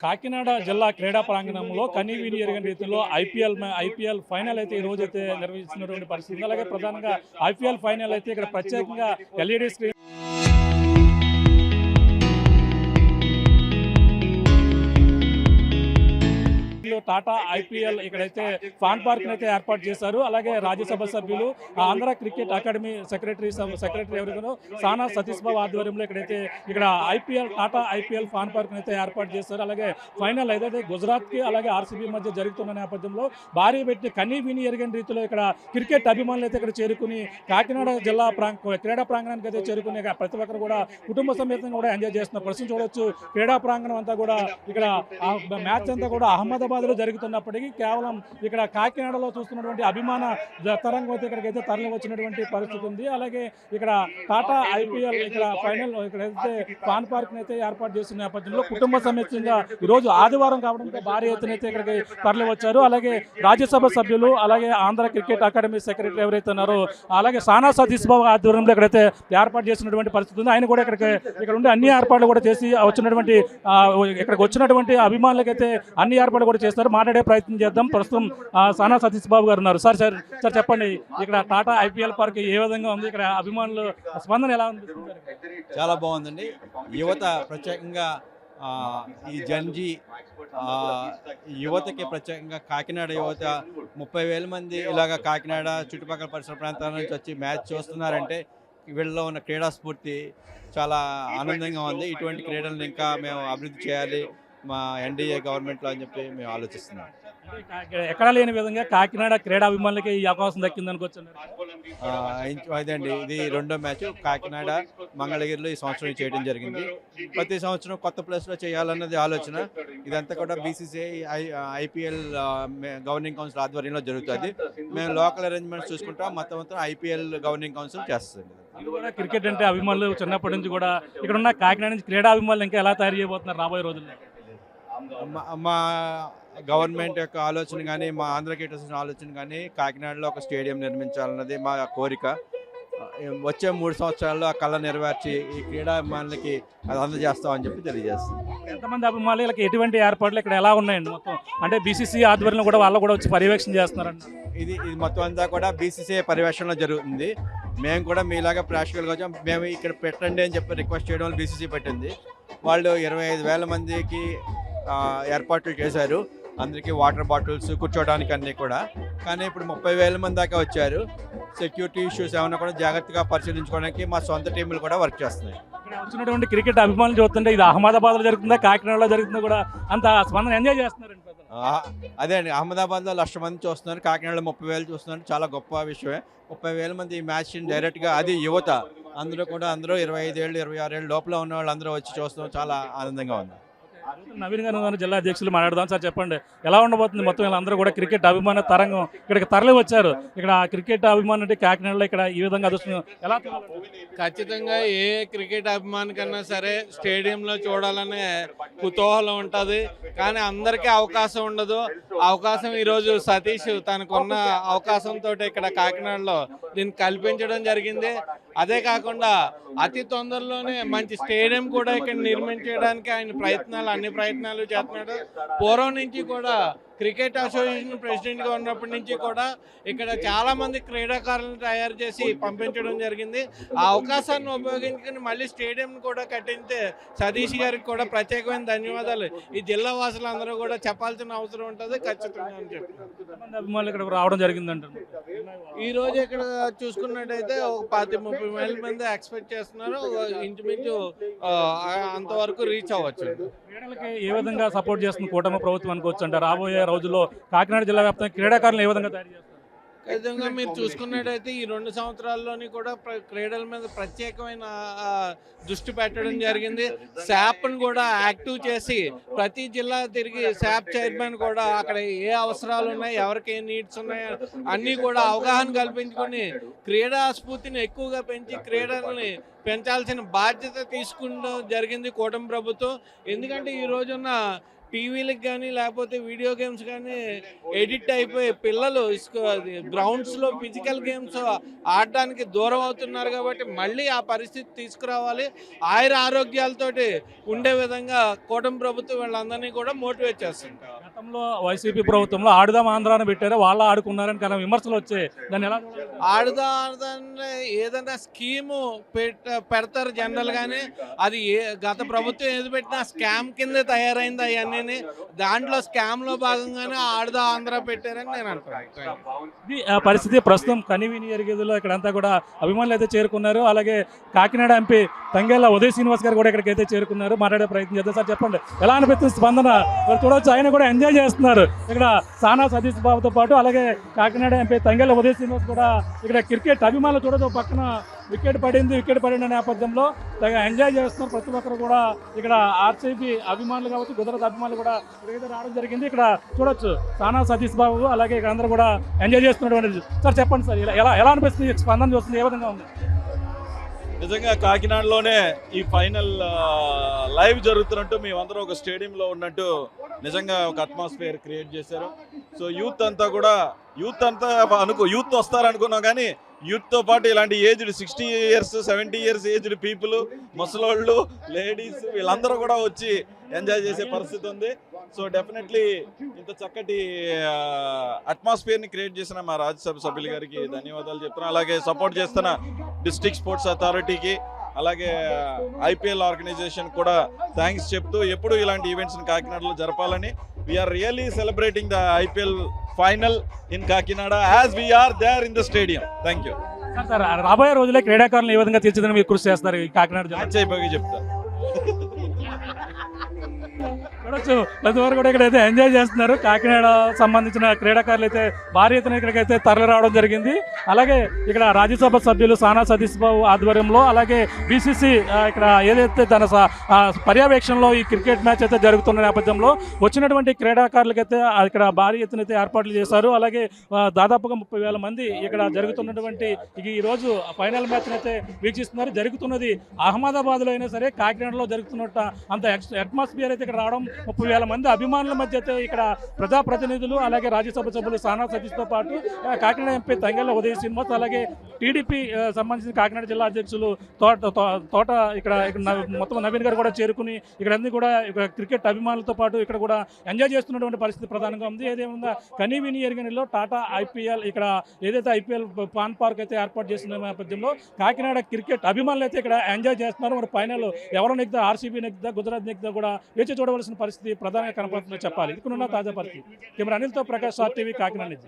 కాకినాడ జిల్లా క్రీడా ప్రాంగణంలో కనీవినీ ఎరుగని రీతిలో ఐపీఎల్ ఫైనల్ అయితే ఈ రోజు అయితే నిర్వహిస్తున్నటువంటి పరిస్థితి ఉంది. అలాగే ప్రధానంగా ఐపీఎల్ ఫైనల్ అయితే ఇక్కడ ప్రత్యేకంగా ఎల్ఈడి స్క్రీన్ టాటా ఐపీఎల్ ఇక్కడైతే ఫాన్ పార్క్ అయితే ఏర్పాటు చేశారు. అలాగే రాజ్యసభ సభ్యులు ఆంధ్ర క్రికెట్ అకాడమీ సెక్రటరీ ఎవరికో సానా సతీష్ బాబు ఆధ్వర్యంలో ఇక్కడ టాటా ఐపీఎల్ ఫాన్ పార్క్ అయితే ఏర్పాటు చేశారు. అలాగే ఫైనల్ ఏదైతే గుజరాత్ కి అలాగే ఆర్సీబీ మధ్య జరుగుతున్న నేపథ్యంలో భారీ పెట్టి కనీ విని ఎరగని రీతిలో ఇక్కడ క్రికెట్ అభిమానులు అయితే ఇక్కడ చేరుకుని కాకినాడ జిల్లా క్రీడా ప్రాంగణానికి అయితే చేరుకుని ప్రతి ఒక్కరు కూడా కుటుంబ సమేతంగా కూడా ఎంజాయ్ చేస్తున్న పరిస్థితి చూడొచ్చు. క్రీడా ప్రాంగణం అంతా కూడా ఇక్కడ మ్యాచ్ అంతా కూడా అహ్మదాబాద్ లో జరుగుతున్నప్పటికీ కేవలం ఇక్కడ కాకినాడలో చూస్తున్నటువంటి అభిమాన తరంగం అయితే ఇక్కడికైతే తరలి వచ్చినటువంటి పరిస్థితి ఉంది. అలాగే ఇక్కడ టాటా ఐపీఎల్ ఇక్కడ ఫైనల్ ఇక్కడైతే ఫాన్ పార్క్ అయితే ఏర్పాటు చేస్తున్న నేపథ్యంలో కుటుంబ సమేతంగా ఈ రోజు ఆదివారం కావడంతో భారీ ఎత్తున అయితే ఇక్కడికి తరలి వచ్చారు. అలాగే రాజ్యసభ సభ్యులు అలాగే ఆంధ్ర క్రికెట్ అకాడమీ సెక్రటరీ ఎవరైతే ఉన్నారో అలాగే సానా సతీష్ బాబు ఆధ్వర్యంలో ఇక్కడైతే ఏర్పాటు చేసినటువంటి పరిస్థితి ఉంది. ఆయన కూడా ఇక్కడ ఉండి అన్ని ఏర్పాట్లు కూడా చేసి ఇక్కడికి వచ్చినటువంటి అభిమానులకైతే అన్ని ఏర్పాట్లు కూడా చేస్తారు. మాట్లాడే ప్రయత్నం చేద్దాం. ప్రస్తుతం సానా సతీష్ బాబు గారు ఉన్నారు. సార్ చెప్పండి, ఇక్కడ టాటా ఐపీఎల్ పార్క్ ఏ విధంగా ఉంది? ఇక్కడ అభిమానులు స్పందన ఎలా ఉంది? చాలా బాగుందండి. యువత ప్రత్యేకంగా ఈ జంజీ యువతకి ప్రత్యేకంగా కాకినాడ యువత 30,000 మంది ఇలాగ కాకినాడ చుట్టుపక్కల పరిసర ప్రాంతాల నుంచి వచ్చి మ్యాచ్ చూస్తున్నారంటే వీళ్ళలో ఉన్న క్రీడా స్ఫూర్తి చాలా ఆనందంగా ఉంది. ఇటువంటి క్రీడలను ఇంకా మేము అభివృద్ధి చేయాలి మా ఎన్డీఏ గవర్నమెంట్లో అని చెప్పి మేము ఆలోచిస్తున్నాం. ఎక్కడా లేని విధంగా కాకినాడ క్రీడాభిమానులకి ఈ అవకాశం దక్కింది అనుకోవచ్చు. అదండి, ఇది రెండో మ్యాచ్ కాకినాడ మంగళగిరిలో ఈ సంవత్సరం చేయడం జరిగింది. ప్రతి సంవత్సరం కొత్త ప్లేస్లో చేయాలన్నది ఆలోచన. ఇదంతా కూడా బీసీసీఐ ఐపీఎల్ గవర్నింగ్ కౌన్సిల్ ఆధ్వర్యంలో జరుగుతుంది. మేము లోకల్ అరేంజ్మెంట్స్ చూసుకుంటాం, మొత్తం ఐపీఎల్ గవర్నింగ్ కౌన్సిల్ చేస్తుంది. క్రికెట్ అంటే అభిమానులు చిన్నప్పటి నుంచి కూడా ఇక్కడ ఉన్న కాకినాడ నుంచి క్రీడా అభిమానులు ఇంకా ఎలా తయారు చేయబోతున్నారు రాబోయే రోజుల్లో? మా గవర్నమెంట్ యొక్క ఆలోచన కానీ మా ఆంధ్ర క్రికెట్ అసోసియేషన్ ఆలోచన కానీ కాకినాడలో ఒక స్టేడియం నిర్మించాలన్నది మా కోరిక. వచ్చే 3 సంవత్సరాల్లో ఆ కళ నెరవేర్చి ఈ క్రీడాభిమానులకి అది అందజేస్తామని చెప్పి తెలియజేస్తాం. ఎంతమంది అభిమానులకి ఎటువంటి ఏర్పాట్లు ఇక్కడ ఎలా ఉన్నాయండి? మొత్తం అంటే బీసీసీ ఆధ్వర్యంలో కూడా వాళ్ళు కూడా వచ్చి పర్యవేక్షణ చేస్తున్నారండి. ఇది మొత్తం అంతా కూడా బీసీసీఐ పర్యవేక్షణలో జరుగుతుంది. మేము కూడా మీలాగా ప్రేక్షకులుగా వచ్చాం. మేము ఇక్కడ పెట్టండి అని చెప్పి రిక్వెస్ట్ చేయడం వల్ల బీసీసీ పెట్టింది. వాళ్ళు 25,000 మందికి ఏర్పాట్లు చేశారు. అందరికీ వాటర్ బాటిల్స్ కూర్చోడానికి అన్నీ కూడా. కానీ ఇప్పుడు 30,000 మంది దాకా వచ్చారు. సెక్యూరిటీ ఇష్యూస్ ఏమైనా కూడా జాగ్రత్తగా పరిశీలించుకోవడానికి మా సొంత టీములు కూడా వర్క్ చేస్తున్నాయి. వచ్చినటువంటి క్రికెట్ అభిమానులు చూస్తుంటే ఇది అహ్మదాబాద్లో జరుగుతుందా కాకినాడలో జరుగుతుందా కూడా అంత స్పందన ఎంజాయ్ చేస్తున్నారండి. అదే అండి, అహ్మదాబాద్లో 1,00,000 మంది చూస్తున్నారు, కాకినాడలో 30,000 చూస్తున్నారు. చాలా గొప్ప విషయమే. 30,000 మంది ఈ మ్యాచ్ డైరెక్ట్గా, అది యువత అందరూ 25 ఏళ్ళు 26 ఏళ్ళు లోపల ఉన్న వాళ్ళు అందరూ వచ్చి చూస్తాం. చాలా ఆనందంగా ఉంది. నవీన్ గారు జిల్లా అధ్యక్షులు మాట్లాడదాం. సార్ చెప్పండి, ఎలా ఉండబోతుంది? మొత్తం వీళ్ళందరూ కూడా క్రికెట్ అభిమాన తరంగం ఇక్కడికి తరలి వచ్చారు. ఇక్కడ క్రికెట్ అభిమానులు అంటే కాకినాడలో ఇక్కడ ఈ విధంగా అదృష్టం ఎలా? ఖచ్చితంగా ఏ క్రికెట్ అభిమాని కన్నా సరే స్టేడియంలో చూడాలనే కుతూహలం ఉంటుంది. కానీ అందరికీ అవకాశం ఉండదు. అవకాశం ఈరోజు సతీష్ తనకున్న అవకాశంతో ఇక్కడ కాకినాడలో దీన్ని కల్పించడం జరిగింది. అదే కాకుండా అతి తొందరలోనే మంచి స్టేడియం కూడా ఇక్కడ నిర్మించడానికి ఆయన అన్ని ప్రయత్నాలు చేస్తున్నాడు. పూర్వం నుంచి కూడా క్రికెట్ అసోసియేషన్ ప్రెసిడెంట్గా ఉన్నప్పటి నుంచి కూడా ఇక్కడ చాలామంది క్రీడాకారులను తయారు చేసి పంపించడం జరిగింది. ఆ అవకాశాన్ని ఉపయోగించుకుని మళ్ళీ స్టేడియం కూడా కట్టించే సతీష్ గారికి కూడా ప్రత్యేకమైన ధన్యవాదాలు ఈ జిల్లా వాసులందరూ కూడా చెప్పాల్సిన అవసరం ఉంటుంది ఖచ్చితంగా అని చెప్పి అభిమానులు ఇక్కడ రావడం జరిగిందంట. ఈ రోజు ఇక్కడ చూసుకున్నట్టయితే ఒక 30,000 మంది ఎక్స్పెక్ట్ చేస్తున్నారు. ఇంచుమించు అంతవరకు రీచ్ అవ్వచ్చు. క్రీడలకి ఏ విధంగా సపోర్ట్ చేస్తుంది కూటమి ప్రభుత్వం అనుకోవచ్చు అంటే రాబోయే రోజుల్లో కాకినాడ జిల్లా వ్యాప్తంగా క్రీడాకారులు ఏ విధంగా తయారు చేస్తారు? ఖచ్చితంగా మీరు చూసుకున్నట్టయితే ఈ 2 సంవత్సరాల్లోని కూడా క్రీడల మీద ప్రత్యేకమైన దృష్టి పెట్టడం జరిగింది. శాప్ను కూడా యాక్టివ్ చేసి ప్రతి జిల్లా తిరిగి శాప్ చైర్మన్ కూడా అక్కడ ఏ అవసరాలు ఉన్నాయి, ఎవరికి ఏ నీడ్స్ ఉన్నాయి అన్నీ కూడా అవగాహన కల్పించుకొని క్రీడా స్ఫూర్తిని ఎక్కువగా పెంచి క్రీడల్ని పెంచాల్సిన బాధ్యత తీసుకుంటూ జరిగింది కూటమి ప్రభుత్వం. ఎందుకంటే ఈ రోజున్న టీవీలకు కానీ లేకపోతే వీడియో గేమ్స్ కానీ ఎడిట్ అయిపోయి పిల్లలు గ్రౌండ్స్లో ఫిజికల్ గేమ్స్ ఆడడానికి దూరం అవుతున్నారు. కాబట్టి మళ్ళీ ఆ పరిస్థితి తీసుకురావాలి. ఆరోగ్యాలతోటి ఉండే విధంగా కూటమి ప్రభుత్వం వీళ్ళందరినీ కూడా మోటివేట్ చేస్తుంది. గతంలో వైసీపీ ప్రభుత్వంలో ఆడుదాం ఆంధ్రాని పెట్టారు, వాళ్ళు ఆడుకున్నారని కానీ విమర్శలు వచ్చాయి. దాన్ని ఎలా చూడాలి? ఆడదాన్ని ఏదైనా స్కీము పెడతారు జనరల్ గానే, అది గత ప్రభుత్వం ఏది పెట్టినా స్కామ్ కింద తయారైంది. అవన్నీ దాంట్లో స్కామ్ లో భాగంగానే ఆడదా ఆంధ్ర పెట్టారని నేను అనుకుంటున్నాను. ఇది పరిస్థితి ప్రస్తుతం కనివిని ఎరిగేదిలో ఇక్కడంతా కూడా అభిమానులు అయితే చేరుకున్నారు. అలాగే కాకినాడ ఎంపీ తంగెళ్ళ ఉదయ్ శ్రీనివాస్ గారు కూడా ఇక్కడికైతే చేరుకున్నారు. మాట్లాడే ప్రయత్నం చేద్దాం. సార్ చెప్పండి, ఎలా అనిపిస్తుంది స్పందన? మీరు చూడవచ్చు, ఆయన కూడా ఎంజాయ్ చేస్తున్నారు. ఇక్కడ సానా సతీష్ బాబుతో పాటు అలాగే కాకినాడ ఎంపీ తంగెళ్ళ ఉదయ్ శ్రీనివాస్ కూడా ఇక్కడ క్రికెట్ అభిమానులు చూడవచ్చు. పక్కన వికెట్ పడిన నేపథ్యంలో ఎంజాయ్ చేస్తున్నారు ప్రతి ఒక్కరు కూడా. ఇక్కడ ఆర్సీబీ అభిమానులు కావచ్చు, గుజరాత్ అభిమానులు కూడా ఇక్కడైతే రావడం జరిగింది. ఇక్కడ చూడొచ్చు సానా సతీష్ బాబు అలాగే ఇక్కడ అందరూ కూడా ఎంజాయ్ చేస్తున్నటువంటి. సార్ చెప్పండి సార్, ఎలా అనిపిస్తుంది? స్పందన చూస్తుంది ఏ విధంగా ఉంది? నిజంగా కాకినాడలోనే ఈ ఫైనల్ లైవ్ జరుగుతున్నట్టు మేమందరం ఒక స్టేడియంలో ఉన్నట్టు నిజంగా ఒక అట్మాస్ఫియర్ క్రియేట్ చేశారు. సో యూత్ అంతా యూత్ వస్తారనుకున్నాం, కానీ యూత్తో పాటు ఇలాంటి aged 60 years 70 years aged people, ముసలోళ్ళు, లేడీస్ వీళ్ళందరూ కూడా వచ్చి ఎంజాయ్ చేసే పరిస్థితి ఉంది. సో డెఫినెట్లీ ఇంత చక్కటి అట్మాస్ఫియర్ని క్రియేట్ చేసిన మా రాజ్యసభ సభ్యుల గారికి ధన్యవాదాలు చెప్తున్నాను. అలాగే సపోర్ట్ చేస్తున్న డిస్ట్రిక్ట్ స్పోర్ట్స్ అథారిటీకి, అలాగే ఐపీఎల్ ఆర్గనైజేషన్ కూడా థ్యాంక్స్ చెప్తూ ఎప్పుడు ఇలాంటి ఈవెంట్స్ని కాకినాడలో జరపాలని. We are really celebrating the IPL final in Kakinada as we are there in the stadium. Thank you sir. రాబోయే రోజుల్లో క్రీడాకారులను ఏ విధంగా తీర్చిదని మీరు కృషి చేస్తారు ఈ కాకినాడ జిల్లా? మ్యాచ్ అయిపోయి చెప్తాను. చూడొచ్చు, ప్రతి ఒక్కరు కూడా ఇక్కడైతే ఎంజాయ్ చేస్తున్నారు. కాకినాడ సంబంధించిన క్రీడాకారులు అయితే భారీ ఎత్తున ఇక్కడికైతే తరలి రావడం జరిగింది. అలాగే ఇక్కడ రాజ్యసభ సభ్యులు సానా సతీష్ బాబు ఆధ్వర్యంలో, అలాగే బీసీసీ ఇక్కడ ఏదైతే తన పర్యవేక్షణలో ఈ క్రికెట్ మ్యాచ్ అయితే జరుగుతున్న నేపథ్యంలో వచ్చినటువంటి క్రీడాకారులకైతే ఇక్కడ భారీ ఎత్తున అయితే ఏర్పాట్లు చేశారు. అలాగే దాదాపుగా 30,000 మంది ఇక్కడ జరుగుతున్నటువంటి ఈ రోజు ఫైనల్ మ్యాచ్ అయితే వీక్షిస్తున్నారు. జరుగుతున్నది అహ్మదాబాద్లో అయినా సరే కాకినాడలో జరుగుతున్నట్టు అంత అట్మాస్ఫియర్ అయితే ఇక్కడ రావడం, 30,000 మంది అభిమానుల మధ్య అయితే ఇక్కడ ప్రజాప్రతినిధులు అలాగే రాజ్యసభ సభ్యులు సానా సతీష్తో పాటు కాకినాడ ఎంపీ తంగెళ్ళ ఉదయ్ శ్రీనివాస్, అలాగే టీడీపీ సంబంధించిన కాకినాడ జిల్లా అధ్యక్షులు తోట ఇక్కడ మొత్తం నవీన్ గారు కూడా చేరుకుని ఇక్కడ అన్ని కూడా క్రికెట్ అభిమానులతో పాటు ఇక్కడ కూడా ఎంజాయ్ చేస్తున్నటువంటి పరిస్థితి ప్రధానంగా ఉంది. ఏదేమన్నా కనీవిని ఎరిగినలో టాటా ఐపీఎల్ ఇక్కడ ఏదైతే ఐపీఎల్ ఫాన్ పార్క్ అయితే ఏర్పాటు చేసిన నేపథ్యంలో కాకినాడ క్రికెట్ అభిమానులు అయితే ఇక్కడ ఎంజాయ్ చేస్తున్నారు. మరి ఫైనల్ ఎవరు నెగ్గుతా, ఆర్సీబీ నెగ్గుతా, గుజరాత్ నెగ్గుతా కూడా వేచి చూడవలసిన పరిస్థితి ప్రధానంగా కనపడుతుందని చెప్పాలి. ఇక్కడ ఉన్న తాజా పరిస్థితి. కెమెరా అనిల్తో ప్రకాష్, RTV కాకినాడ నుంచి.